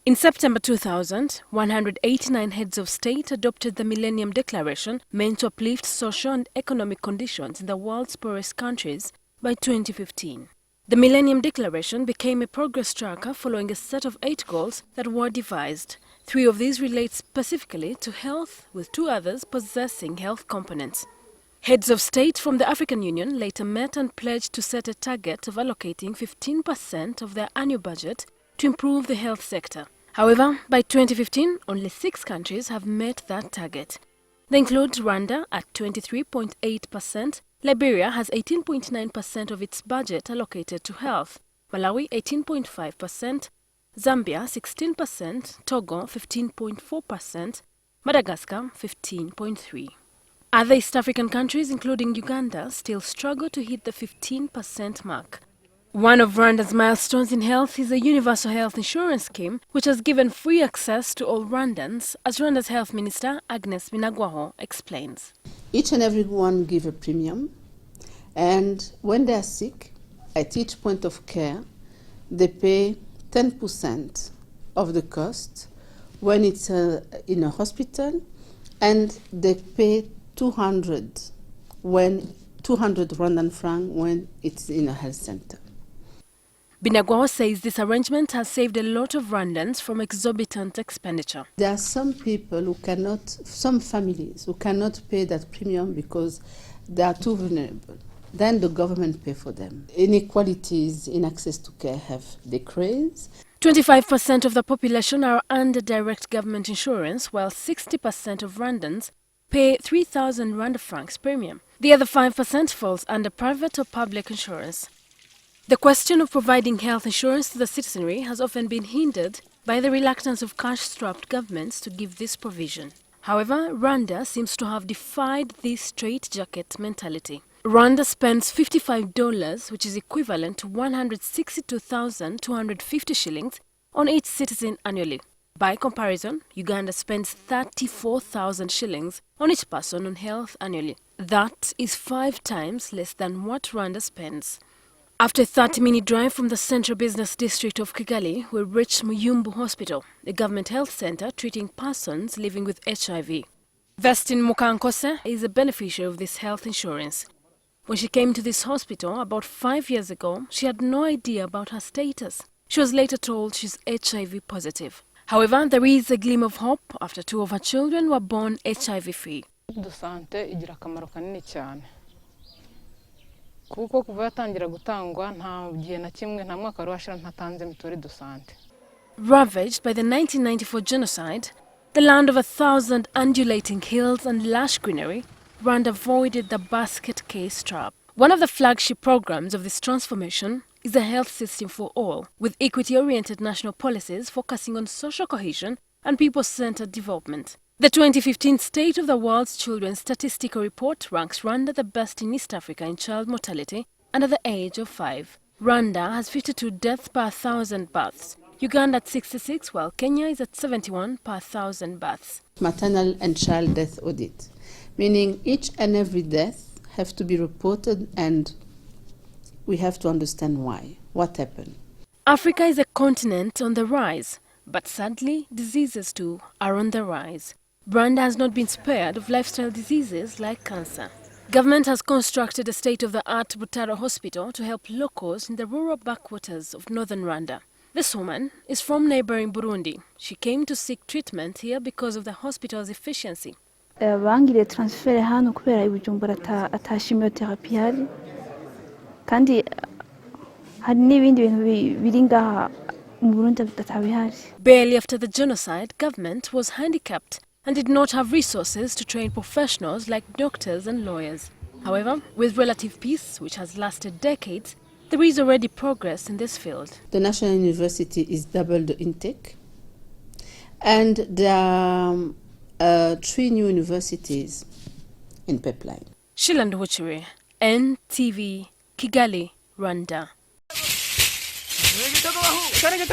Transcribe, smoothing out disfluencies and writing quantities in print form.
In September 2000, 189 heads of state adopted the Millennium Declaration meant to uplift social and economic conditions in the world's poorest countries by 2015. The Millennium Declaration became a progress tracker following a set of 8 goals that were devised. 3 of these relate specifically to health, with 2 others possessing health components. Heads of state from the African Union later met and pledged to set a target of allocating 15% of their annual budget to improve the health sector. However, by 2015, only 6 countries have met that target. They include Rwanda at 23.8%, Liberia has 18.9% of its budget allocated to health, Malawi 18.5%, Zambia 16%, Togo 15.4%, Madagascar 15.3%. Other East African countries, including Uganda, still struggle to hit the 15% mark. One of Rwanda's milestones in health is a universal health insurance scheme, which has given free access to all Rwandans, as Rwanda's Health Minister Agnes Binagwaho explains. Each and every one give a premium, and when they are sick, at each point of care, they pay 10% of the cost when it's in a hospital, and they pay 200 Rwandan franc when it's in a health center. Binagwaho says this arrangement has saved a lot of Rwandans from exorbitant expenditure. There are some people who cannot, some families who cannot pay that premium because they are too vulnerable. Then the government pay for them. Inequalities in access to care have decreased. 25% of the population are under direct government insurance, while 60% of Rwandans pay 3,000 Rwanda francs premium. The other 5% falls under private or public insurance. The question of providing health insurance to the citizenry has often been hindered by the reluctance of cash-strapped governments to give this provision. However, Rwanda seems to have defied this straitjacket mentality. Rwanda spends $55, which is equivalent to 162,250 shillings, on each citizen annually. By comparison, Uganda spends 34,000 shillings on each person on health annually. That is 5 times less than what Rwanda spends. After a 30-minute drive from the central business district of Kigali, we reached Muyumbu Hospital, a government health center treating persons living with HIV. Vestin Mukankose is a beneficiary of this health insurance. When she came to this hospital about 5 years ago, she had no idea about her status. She was later told she's HIV positive. However, there is a gleam of hope after 2 of her children were born HIV-free. Kuko kuva yatangira gutangwa nta gihe na kimwe nta mwaka washira ntatanze mituweli de sante. Ravaged by the 1994 genocide, the land of 1,000 undulating hills and lush greenery, Rwanda avoided the basket case trap. One of the flagship programs of this transformation is a health system for all, with equity-oriented national policies focusing on social cohesion and people-centered development. The 2015 State of the World's Children's Statistical Report ranks Rwanda the best in East Africa in child mortality under the age of 5. Rwanda has 52 deaths per 1,000 births, Uganda at 66, while Kenya is at 71 per 1,000 births. Maternal and child death audit, meaning each and every death have to be reported and we have to understand why, what happened. Africa is a continent on the rise, but sadly, diseases too are on the rise. Rwanda has not been spared of lifestyle diseases like cancer. Government has constructed a state-of-the-art Butaro hospital to help locals in the rural backwaters of northern Rwanda. This woman is from neighboring Burundi. She came to seek treatment here because of the hospital's efficiency. Bangiriye transfer hano kubera ibujumbura ata chemotherapy hari kandi hari n'ibindi bintu biri ngaha mu Burundi bitabihari. Barely after the genocide, government was handicapped and did not have resources to train professionals like doctors and lawyers. However, with relative peace, which has lasted decades, there is already progress in this field. The National University is double the intake, and there are 3 new universities in pipeline. Sheila Nduhukire, NTV, Kigali, Rwanda. Can I get